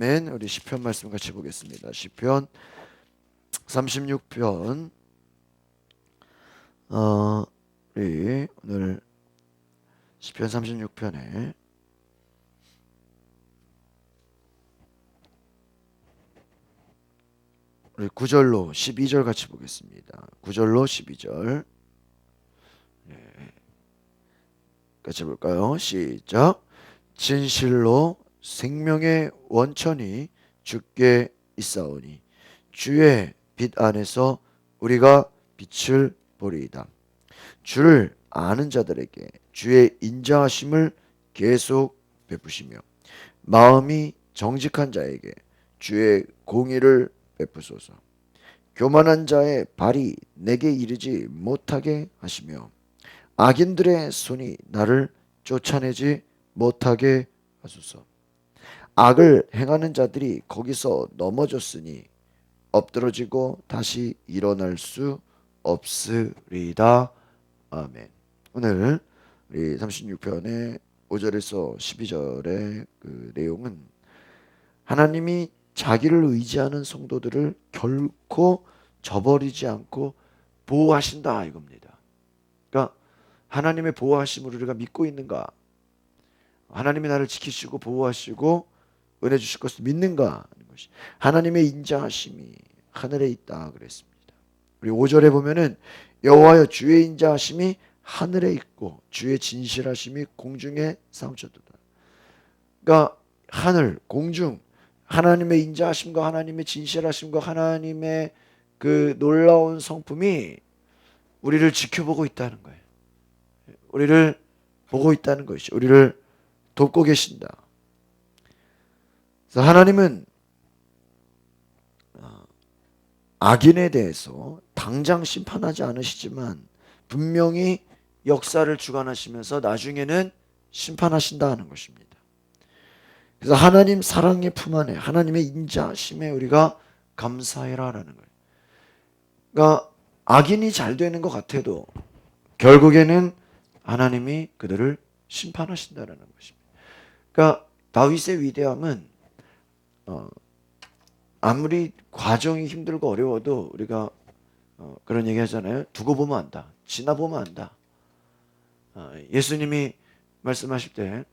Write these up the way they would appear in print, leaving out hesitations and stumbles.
우리 시편 말씀 같이 보겠습니다. 시편 36편 우리 오늘 시편 36편에 우리 9절로 12절 같이 보겠습니다. 9절로 12절 같이 볼까요? 시작. 진실로 생명의 원천이 주께 있사오니 주의 빛 안에서 우리가 빛을 보리이다. 주를 아는 자들에게 주의 인자하심을 계속 베푸시며 마음이 정직한 자에게 주의 공의를 베푸소서. 교만한 자의 발이 내게 이르지 못하게 하시며 악인들의 손이 나를 쫓아내지 못하게 하소서. 악을 행하는 자들이 거기서 넘어졌으니 엎드러지고 다시 일어날 수 없으리다. 아멘. 오늘 우리 36편의 5절에서 12절의 그 내용은 하나님이 자기를 의지하는 성도들을 결코 저버리지 않고 보호하신다 이겁니다. 그러니까 하나님의 보호하심을 우리가 믿고 있는가? 하나님이 나를 지키시고 보호하시고 은혜 주실 것을 믿는가 하는 것이 하나님의 인자하심이 하늘에 있다 그랬습니다. 우리 5절에 보면은 여호와여 주의 인자하심이 하늘에 있고 주의 진실하심이 공중에 사무쳤도다. 그러니까 하늘, 공중, 하나님의 인자하심과 하나님의 진실하심과 하나님의 그 놀라운 성품이 우리를 지켜보고 있다는 거예요. 우리를 보고 있다는 것이죠. 우리를 돕고 계신다. 그래서 하나님은 악인에 대해서 당장 심판하지 않으시지만 분명히 역사를 주관하시면서 나중에는 심판하신다 하는 것입니다. 그래서 하나님 사랑의 품 안에 하나님의 인자하심에 우리가 감사해라라는 거예요. 그러니까 악인이 잘 되는 것 같아도 결국에는 하나님이 그들을 심판하신다라는 것입니다. 그러니까 다윗의 위대함은 아무리 과정이 힘들고 어려워도 우리가 그런 얘기 하잖아요. 두고 보면 안다. 지나보면 안다. 예수님이 말씀하실 때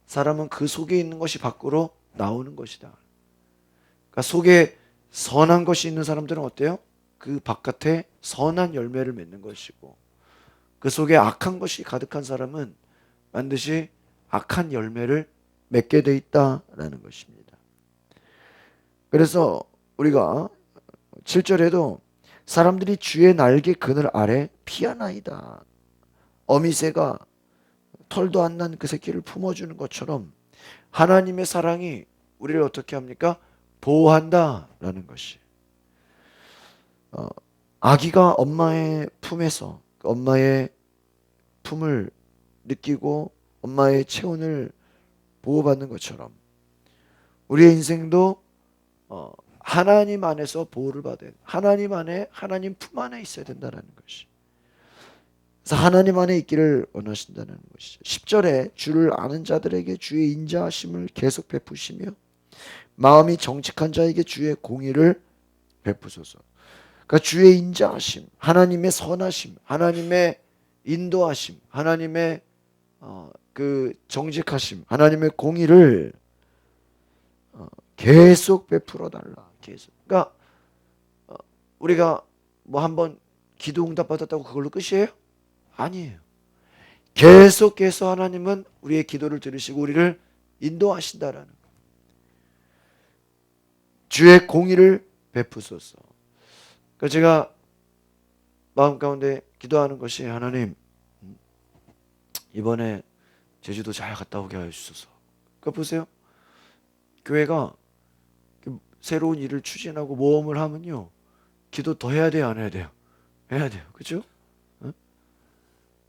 사람은 그 속에 있는 것이 밖으로 나오는 것이다. 그러니까 속에 선한 것이 있는 사람들은 어때요? 그 바깥에 선한 열매를 맺는 것이고 그 속에 악한 것이 가득한 사람은 반드시 악한 열매를 맺게 돼 있다라는 것입니다. 그래서 우리가 7절에도 사람들이 주의 날개 그늘 아래 피하나이다. 어미새가 털도 안 난 그 새끼를 품어주는 것처럼 하나님의 사랑이 우리를 어떻게 합니까? 보호한다라는 것이. 아기가 엄마의 품에서 엄마의 품을 느끼고 엄마의 체온을 보호받는 것처럼 우리의 인생도 하나님 안에서 보호를 받아야 돼. 하나님 안에 하나님 품 안에 있어야 된다는 것이. 그래서 하나님 안에 있기를 원하신다는 것이죠. 10절에 주를 아는 자들에게 주의 인자하심을 계속 베푸시며 마음이 정직한 자에게 주의 공의를 베푸소서. 그러니까 주의 인자하심, 하나님의 선하심, 하나님의 인도하심, 하나님의 그 정직하심, 하나님의 공의를 계속 베풀어 달라. 계속. 그러니까 우리가 뭐 한번 기도 응답 받았다고 그걸로 끝이에요? 아니에요. 계속해서 하나님은 우리의 기도를 들으시고 우리를 인도하신다라는 거예요. 주의 공의를 베푸소서. 그러니까 제가 마음 가운데 기도하는 것이 하나님 이번에 제주도 잘 갔다 오게 하여 주소서. 그러니까 보세요. 교회가 새로운 일을 추진하고 모험을 하면요. 기도 더 해야 돼요? 안 해야 돼요? 해야 돼요. 그렇죠?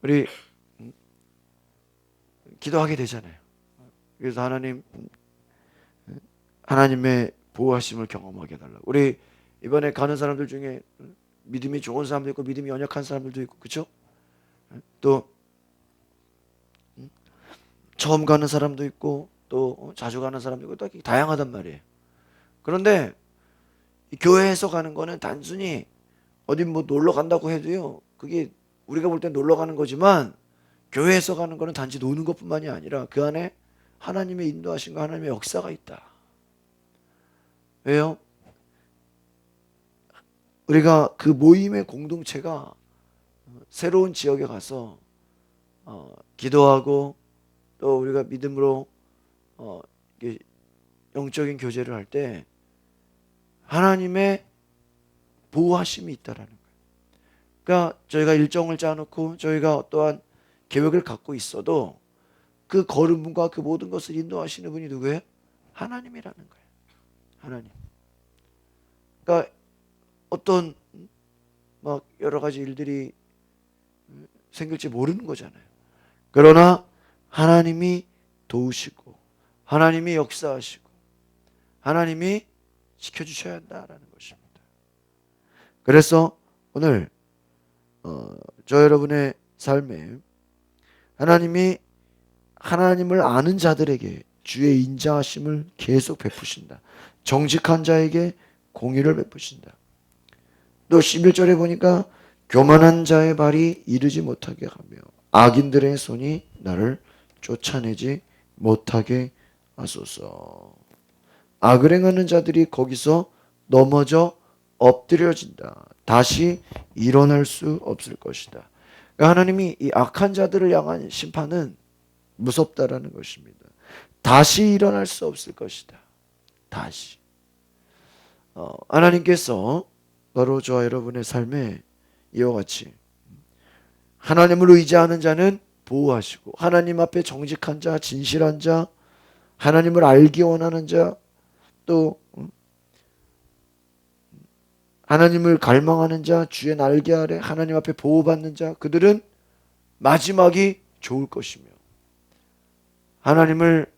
우리 기도하게 되잖아요. 그래서 하나님의 보호하심을 경험하게 해달라고. 우리 이번에 가는 사람들 중에 믿음이 좋은 사람도 있고 믿음이 연약한 사람들도 있고 그렇죠? 또 처음 가는 사람도 있고 또 자주 가는 사람도 있고 또 다양하단 말이에요. 그런데 이 교회에서 가는 거는 단순히 어디 뭐 놀러 간다고 해도요, 그게 우리가 볼 땐 놀러 가는 거지만 교회에서 가는 거는 단지 노는 것뿐만이 아니라 그 안에 하나님의 인도하심과 하나님의 역사가 있다. 왜요? 우리가 그 모임의 공동체가 새로운 지역에 가서 기도하고 또 우리가 믿음으로 이게 영적인 교제를 할 때 하나님의 보호하심이 있다라는 거예요. 그러니까 저희가 일정을 짜놓고 저희가 어떠한 계획을 갖고 있어도 그 걸음과 그 모든 것을 인도하시는 분이 누구예요? 하나님이라는 거예요. 하나님. 그러니까 어떤 막 여러 가지 일들이 생길지 모르는 거잖아요. 그러나 하나님이 도우시고 하나님이 역사하시고 하나님이 지켜주셔야 한다라는 것입니다. 그래서 오늘 저 여러분의 삶에 하나님이 하나님을 아는 자들에게 주의 인자하심을 계속 베푸신다. 정직한 자에게 공의를 베푸신다. 또 11절에 보니까 교만한 자의 발이 이르지 못하게 하며 악인들의 손이 나를 쫓아내지 못하게 하소서. 악을 행하는 자들이 거기서 넘어져 엎드려진다. 다시 일어날 수 없을 것이다. 그러니까 하나님이 이 악한 자들을 향한 심판은 무섭다라는 것입니다. 다시 일어날 수 없을 것이다. 다시. 하나님께서 바로 저와 여러분의 삶에 이와 같이 하나님을 의지하는 자는 보호하시고 하나님 앞에 정직한 자, 진실한 자, 하나님을 알기 원하는 자, 또 하나님을 갈망하는 자, 주의 날개 아래 하나님 앞에 보호받는 자, 그들은 마지막이 좋을 것이며 하나님을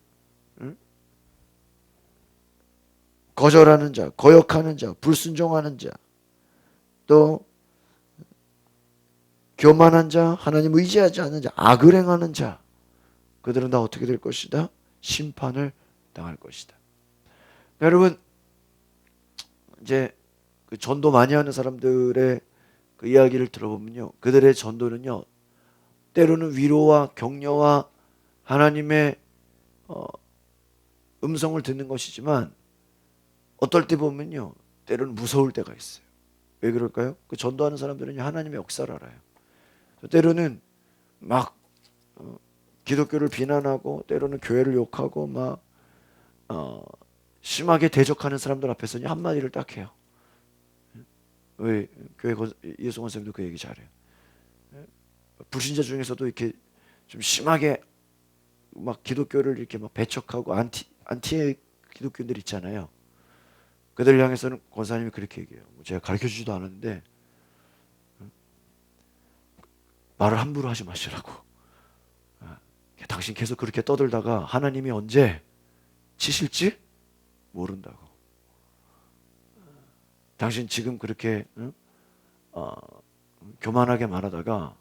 거절하는 자, 거역하는 자, 불순종하는 자, 또 교만한 자, 하나님 의지하지 않는 자, 악을 행하는 자, 그들은 다 어떻게 될 것이다? 심판을 당할 것이다. 여러분, 이제 그 전도 많이 하는 사람들의 그 이야기를 들어보면요, 그들의 전도는요, 때로는 위로와 격려와 하나님의 음성을 듣는 것이지만 어떨 때 보면요, 때로는 무서울 때가 있어요. 왜 그럴까요? 그 전도하는 사람들은 하나님의 역사를 알아요. 때로는 막 기독교를 비난하고 때로는 교회를 욕하고 막 심하게 대적하는 사람들 앞에서는 한마디를 딱 해요. 왜 교회 예수원 선생님도 그 얘기 잘해요. 불신자 중에서도 이렇게 좀 심하게 막 기독교를 이렇게 막 배척하고 안티의 기독교인들 있잖아요. 그들 향해서는 권사님이 그렇게 얘기해요. 제가 가르쳐주지도 않았는데 말을 함부로 하지 마시라고. 당신 계속 그렇게 떠들다가 하나님이 언제 치실지 모른다고. 당신 지금 그렇게 교만하게 말하다가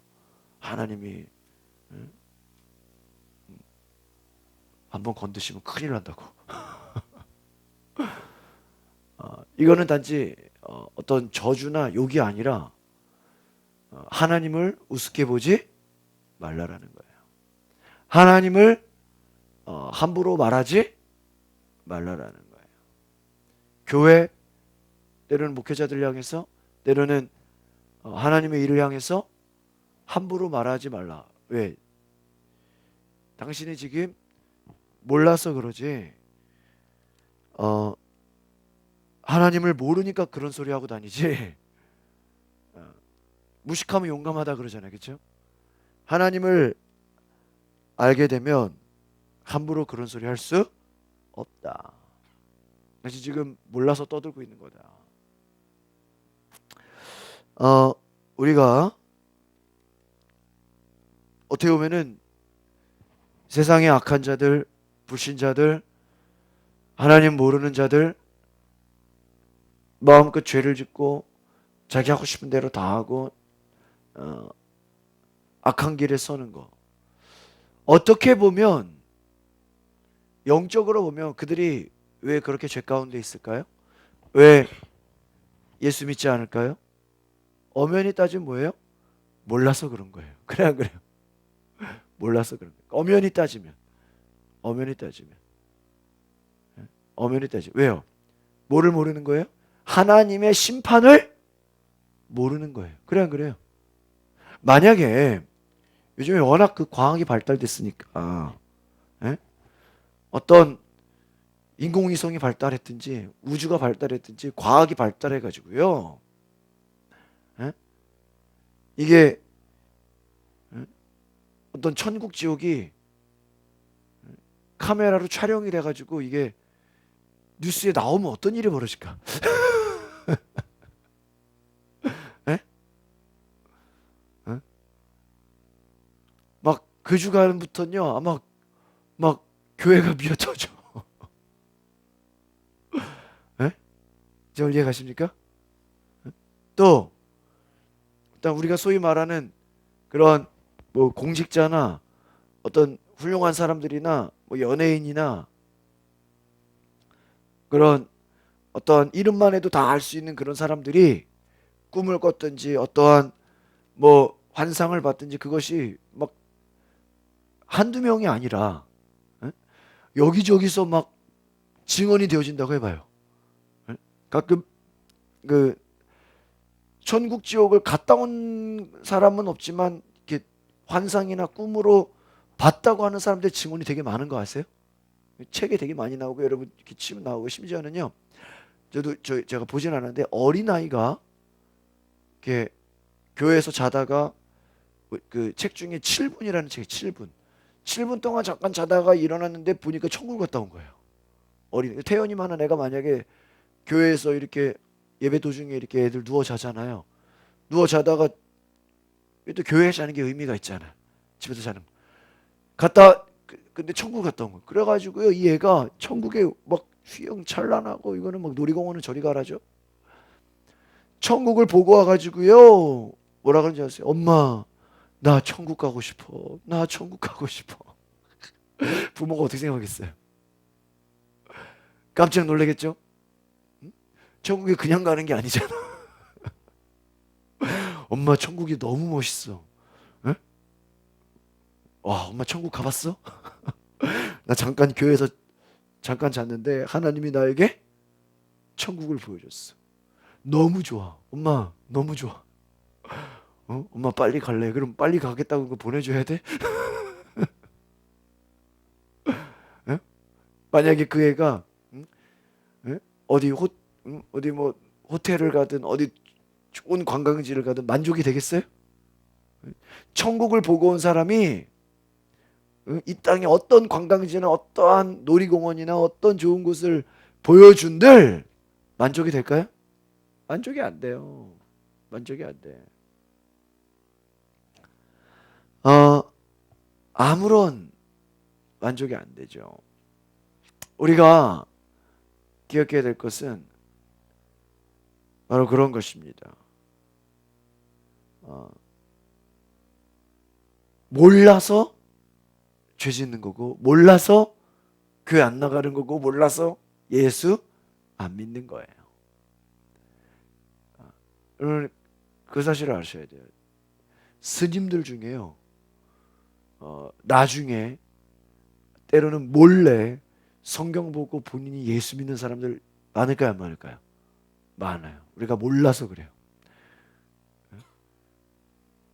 하나님이 한번 건드시면 큰일 난다고. 이거는 단지 어떤 저주나 욕이 아니라 하나님을 우습게 보지 말라라는 거예요. 하나님을 함부로 말하지 말라라는 거예요. 교회, 때로는 목회자들 향해서, 때로는 하나님의 일을 향해서 함부로 말하지 말라. 왜? 당신이 지금 몰라서 그러지 하나님을 모르니까 그런 소리 하고 다니지. 무식하면 용감하다 그러잖아요. 그렇죠? 하나님을 알게 되면 함부로 그런 소리 할 수 없다. 다시 지금 몰라서 떠들고 있는 거다. 우리가 어떻게 보면은 세상의 악한 자들, 불신자들, 하나님 모르는 자들, 마음껏 죄를 짓고 자기 하고 싶은 대로 다 하고 악한 길에 서는 거, 어떻게 보면 영적으로 보면 그들이 왜 그렇게 죄 가운데 있을까요? 왜 예수 믿지 않을까요? 엄연히 따지면 뭐예요? 몰라서 그런 거예요. 그래 안 그래요? 몰라서 그런 거예요. 엄연히 따지면. 엄연히 따지면. 엄연히 따지면. 왜요? 뭐를 모르는 거예요? 하나님의 심판을 모르는 거예요. 그래 안 그래요? 만약에 요즘에 워낙 그 과학이 발달됐으니까 예? 어떤 인공위성이 발달했든지 우주가 발달했든지 과학이 발달해가지고요. 예? 이게 예? 어떤 천국 지옥이 카메라로 촬영이 돼가지고 이게 뉴스에 나오면 어떤 일이 벌어질까? 예? 예? 막 그 주간부터는요 아마 막 교회가 미어터져. 예? 저 이해 가십니까? 또 일단 우리가 소위 말하는 그런 뭐 공직자나 어떤 훌륭한 사람들이나 뭐 연예인이나 그런 어떠한 이름만 해도 다 알 수 있는 그런 사람들이 꿈을 꿨든지 어떠한 뭐 환상을 봤든지 그것이 막 한두 명이 아니라 예? 여기저기서 막 증언이 되어진다고 해봐요. 예? 가끔 그 천국 지옥을 갔다 온 사람은 없지만 이렇게 환상이나 꿈으로 봤다고 하는 사람들 증언이 되게 많은 거 아세요? 책에 되게 많이 나오고 여러분 이렇게 치면 나오고 심지어는요. 제가 보진 않았는데 어린아이가 이렇게 교회에서 자다가 그 책 중에 7분이라는 책이 7분. 7분 동안 잠깐 자다가 일어났는데 보니까 천국 갔다 온 거예요. 어린 태연이만한 애가 만약에 교회에서 이렇게 예배 도중에 이렇게 애들 누워 자잖아요. 누워 자다가 또 교회에 자는 게 의미가 있잖아. 집에서 자는 거. 근데 천국 갔다 온 거예요. 그래가지고요 이 애가 천국에 막 휘영찬란하고 이거는 막 놀이공원은 저리 가라죠. 천국을 보고 와가지고요 뭐라 그런지 아세요? 엄마 나 천국 가고 싶어. 나 천국 가고 싶어. 부모가 어떻게 생각하겠어요? 깜짝 놀라겠죠? 응? 천국에 그냥 가는 게 아니잖아. 엄마 천국이 너무 멋있어. 응? 와 엄마 천국 가봤어? 나 잠깐 교회에서 잠깐 잤는데 하나님이 나에게 천국을 보여줬어. 너무 좋아. 엄마 너무 좋아. 어? 엄마 빨리 갈래. 그럼 빨리 가겠다고 그거 보내줘야 돼? 응? 만약에 그 애가 응? 응? 어디 뭐 호텔을 가든 어디 좋은 관광지를 가든 만족이 되겠어요? 천국을 보고 온 사람이 이 땅에 어떤 관광지나 어떠한 놀이공원이나 어떤 좋은 곳을 보여준들 만족이 될까요? 만족이 안 돼요. 만족이 안 돼. 어, 아무런 만족이 안 되죠. 우리가 기억해야 될 것은 바로 그런 것입니다. 어, 몰라서 죄 짓는 거고, 몰라서 교회 안 나가는 거고, 몰라서 예수 안 믿는 거예요. 여러분, 그 사실을 아셔야 돼요. 스님들 중에요, 나중에 때로는 몰래 성경 보고 본인이 예수 믿는 사람들 많을까요, 안 많을까요? 많아요. 우리가 몰라서 그래요.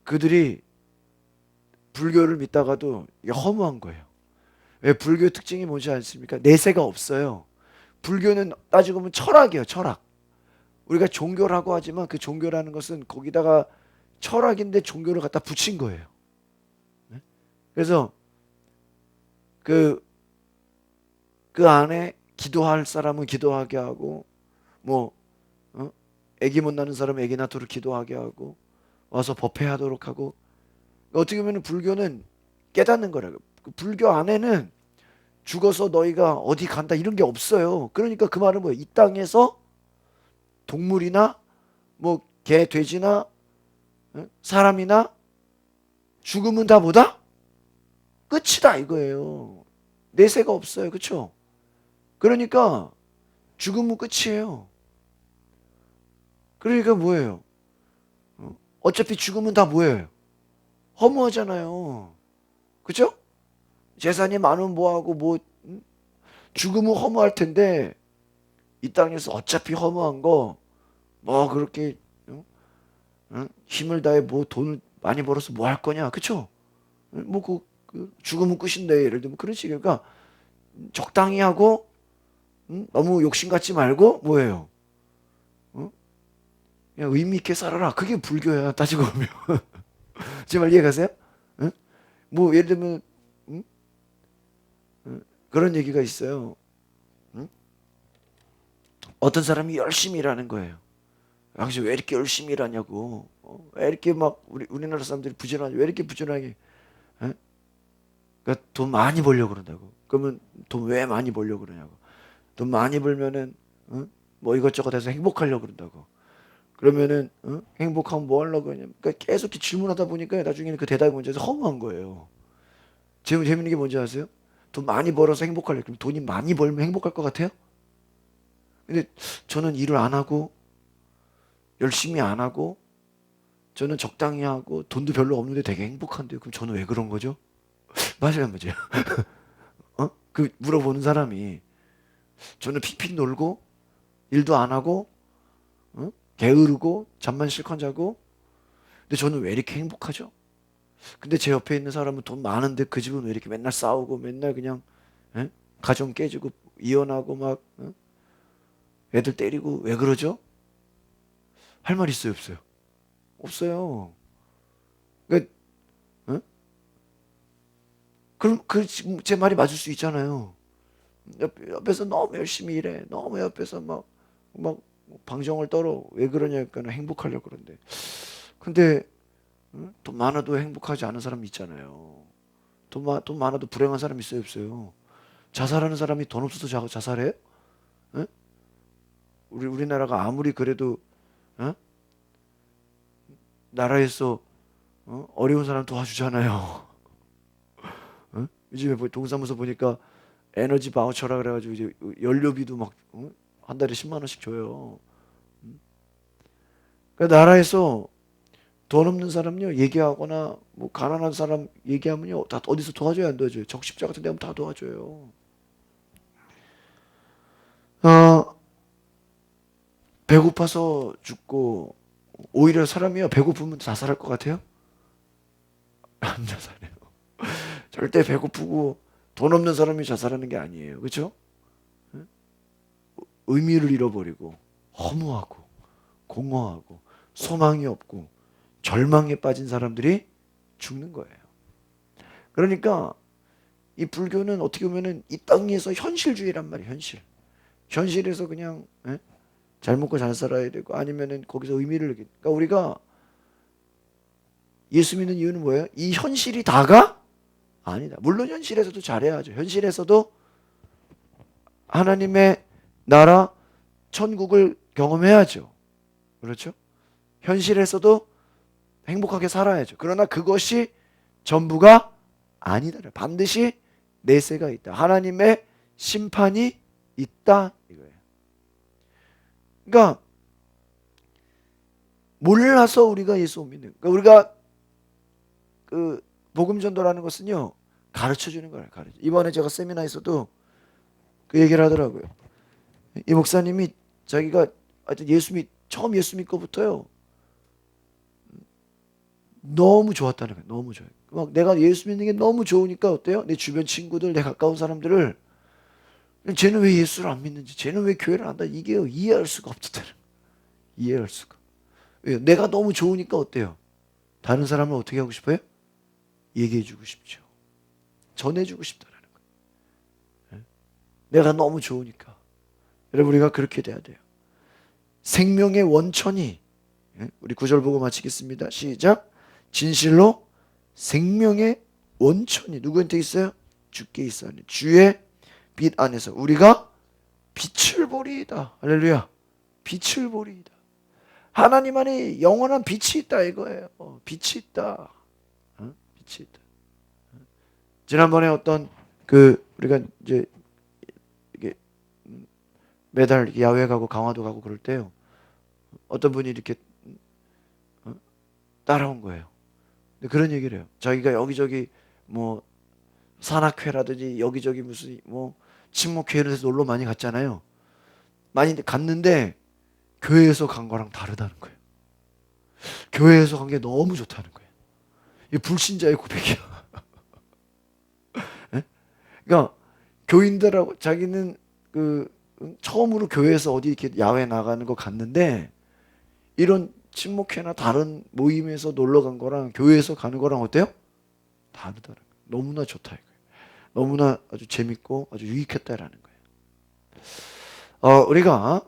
그들이 불교를 믿다가도 이게 허무한 거예요. 왜 불교의 특징이 뭔지 아십니까? 내세가 없어요. 불교는 따지고 보면 철학이에요, 철학. 우리가 종교라고 하지만 그 종교라는 것은 거기다가 철학인데 종교를 갖다 붙인 거예요. 네? 그래서 그, 그 안에 기도할 사람은 기도하게 하고, 뭐, 애기 못 낳는 사람은 애기 낳도록 기도하게 하고, 와서 법회하도록 하고, 어떻게 보면 불교는 깨닫는 거라고. 그 불교 안에는 죽어서 너희가 어디 간다 이런 게 없어요. 그러니까 그 말은 뭐예요? 이 땅에서 동물이나 뭐 개, 돼지나 사람이나 죽으면 다 뭐다? 끝이다 이거예요. 내세가 없어요. 그렇죠? 그러니까 죽으면 끝이에요. 그러니까 뭐예요? 어차피 죽으면 다 뭐예요? 허무하잖아요. 그죠? 재산이 많으면 뭐하고 뭐 죽으면 허무할 텐데 이 땅에서 어차피 허무한 거 뭐 그렇게 힘을 다해 뭐 돈을 많이 벌어서 뭐 할 거냐, 그쵸? 뭐그 죽으면 끝인데 예를 들면 그런 식이니까 그러니까 적당히 하고 너무 욕심 갖지 말고 뭐예요? 어? 그냥 의미 있게 살아라. 그게 불교야 따지고 보면. 제 말 이해가세요? 응? 뭐 예를 들면 응? 그런 얘기가 있어요. 응? 어떤 사람이 열심히 일하는 거예요. 당신 왜 이렇게 열심히 일하냐고. 왜 이렇게 막 우리나라 사람들이 부지런하지? 왜 이렇게 부지런하게? 에? 그러니까 돈 많이 벌려고 그런다고. 그러면 돈 왜 많이 벌려고 그러냐고. 돈 많이 벌면은 뭐 이것저것 해서 행복하려고 그런다고. 그러면은 행복하면 뭐 하려고 그러냐면 그러니까 계속 이렇게 질문하다 보니까 나중에는 그 대답이 뭔지 알아서 허무한 거예요. 재밌는 게 뭔지 아세요? 돈 많이 벌어서 행복하려고. 그럼 돈이 많이 벌면 행복할 것 같아요? 근데 저는 일을 안 하고 열심히 안 하고 저는 적당히 하고 돈도 별로 없는데 되게 행복한데요. 그럼 저는 왜 그런 거죠? 맞아요, 맞아요. 그 물어보는 사람이 저는 픽픽 놀고 일도 안 하고 게으르고 잠만 실컷 자고 근데 저는 왜 이렇게 행복하죠? 근데 제 옆에 있는 사람은 돈 많은데 그 집은 왜 이렇게 맨날 싸우고 맨날 그냥 예? 가정 깨지고 이혼하고 막 애들 때리고 왜 그러죠? 할 말 있어요, 없어요? 없어요. 그러니까 그럼 그 지금 제 말이 맞을 수 있잖아요. 옆에서 너무 열심히 일해. 너무 옆에서 막 방정을 떨어. 왜 그러냐니까 행복하려고 그런데. 근데 돈 많아도 행복하지 않은 사람 있잖아요. 돈 많아도 불행한 사람 있어요, 없어요? 자살하는 사람이 돈 없어서 자살해요? 예? 우리나라가 아무리 그래도 어? 나라에서 어려운 사람 도와주잖아요. 요즘에 동사무소 보니까 에너지 바우처라 그래가지고 이제 연료비도 막 한 달에 10만 원씩 줘요. 그러니까 나라에서 돈 없는 사람요 얘기하거나 뭐 가난한 사람 얘기하면요 다 어디서 도와줘야 안 도와줘요. 적십자 같은 데 하면 다 도와줘요. 어, 배고파서 죽고 오히려 사람이요 배고프면 자살할 것 같아요? 안 자살해요. 절대 배고프고 돈 없는 사람이 자살하는 게 아니에요. 그렇죠? 의미를 잃어버리고 허무하고 공허하고 소망이 없고 절망에 빠진 사람들이 죽는 거예요. 그러니까 이 불교는 어떻게 보면은 이 땅에서 현실주의란 말이에요. 현실. 현실에서 그냥 잘 먹고 잘 살아야 되고 아니면은 거기서 의미를 느끼. 그러니까 우리가 예수 믿는 이유는 뭐예요? 이 현실이 다가 아니다. 물론 현실에서도 잘해야죠. 현실에서도 하나님의 나라 천국을 경험해야죠. 그렇죠? 현실에서도 행복하게 살아야죠. 그러나 그것이 전부가 아니다. 반드시 내세가 있다. 하나님의 심판이 있다 이거예요. 그러니까 몰라서 우리가 예수 못 믿는. 그러니까 우리가 그 복음 전도라는 것은요 가르쳐 주는 거예요. 이번에 제가 세미나에서도 그 얘기를 하더라고요. 이 목사님이 자기가 하여튼 처음 예수 믿고부터요 너무 좋았다는 거예요. 너무 좋아요. 막 내가 예수 믿는 게 너무 좋으니까 어때요? 내 주변 친구들, 내 가까운 사람들을 쟤는 왜 예수를 안 믿는지, 쟤는 왜 교회를 안 한다 이게 이해할 수가 없었다는 거예요. 이해할 수가. 왜요? 내가 너무 좋으니까 어때요? 다른 사람을 어떻게 하고 싶어요? 얘기해주고 싶죠. 전해주고 싶다는 거예요. 내가 너무 좋으니까. 여러분 우리가 그렇게 돼야 돼요. 생명의 원천이 우리 구절 보고 마치겠습니다. 시작. 진실로 생명의 원천이 누구한테 있어요? 주께 있어요. 주의 빛 안에서 우리가 빛을 보리이다. 할렐루야. 빛을 보리이다. 하나님 안에 영원한 빛이 있다 이거예요. 빛이 있다. 빛이 있다. 지난번에 어떤 우리가 이제 이게 매달 야외 가고 강화도 가고 그럴 때요. 어떤 분이 이렇게 따라온 거예요. 근데 그런 얘기를 해요. 자기가 여기저기 뭐 산악회라든지 여기저기 무슨 뭐 친목회 이런 데서 놀러 많이 갔잖아요. 많이 갔는데 교회에서 간 거랑 다르다는 거예요. 교회에서 간 게 너무 좋다는 거예요. 이 불신자의 고백이야. 예? 그러니까 교인들하고 자기는 처음으로 교회에서 어디 이렇게 야외 나가는 거 갔는데 이런 친목회나 다른 모임에서 놀러 간 거랑 교회에서 가는 거랑 어때요? 다르다는 거예요. 너무나 좋다 이거예요. 너무나 아주 재밌고 아주 유익했다라는 거예요. 우리가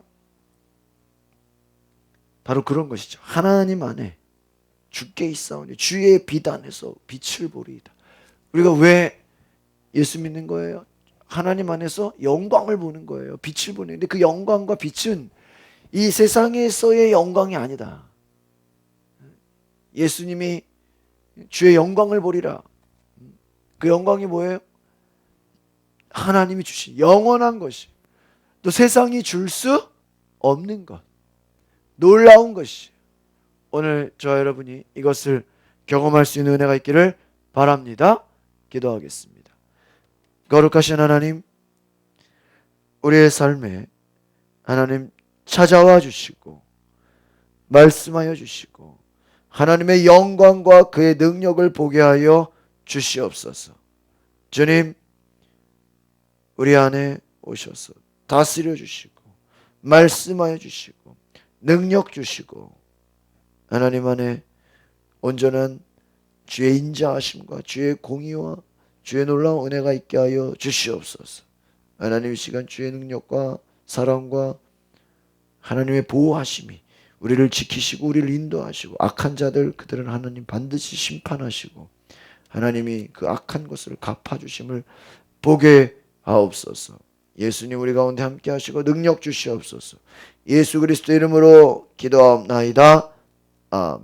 바로 그런 것이죠. 하나님 안에 주께 있사오니 주의 빛 안에서 빛을 보리이다. 우리가 왜 예수 믿는 거예요? 하나님 안에서 영광을 보는 거예요. 빛을 보는. 근데 그 영광과 빛은 이 세상에서의 영광이 아니다. 예수님이 주의 영광을 보리라. 그 영광이 뭐예요? 하나님이 주신 영원한 것이, 또 세상이 줄 수 없는 것, 놀라운 것이. 오늘 저와 여러분이 이것을 경험할 수 있는 은혜가 있기를 바랍니다. 기도하겠습니다. 거룩하신 하나님, 우리의 삶에 하나님 찾아와 주시고 말씀하여 주시고 하나님의 영광과 그의 능력을 보게 하여 주시옵소서. 주님, 우리 안에 오셔서 다스려 주시고 말씀하여 주시고 능력 주시고 하나님 안에 온전한 주의 인자하심과 주의 공의와 주의 놀라운 은혜가 있게 하여 주시옵소서. 하나님, 이 시간 주의 능력과 사랑과 하나님의 보호하심이 우리를 지키시고 우리를 인도하시고 악한 자들 그들은 하나님 반드시 심판하시고 하나님이 그 악한 것을 갚아주심을 보게 하옵소서. 예수님, 우리 가운데 함께 하시고 능력 주시옵소서. 예수 그리스도 이름으로 기도하옵나이다. 아멘.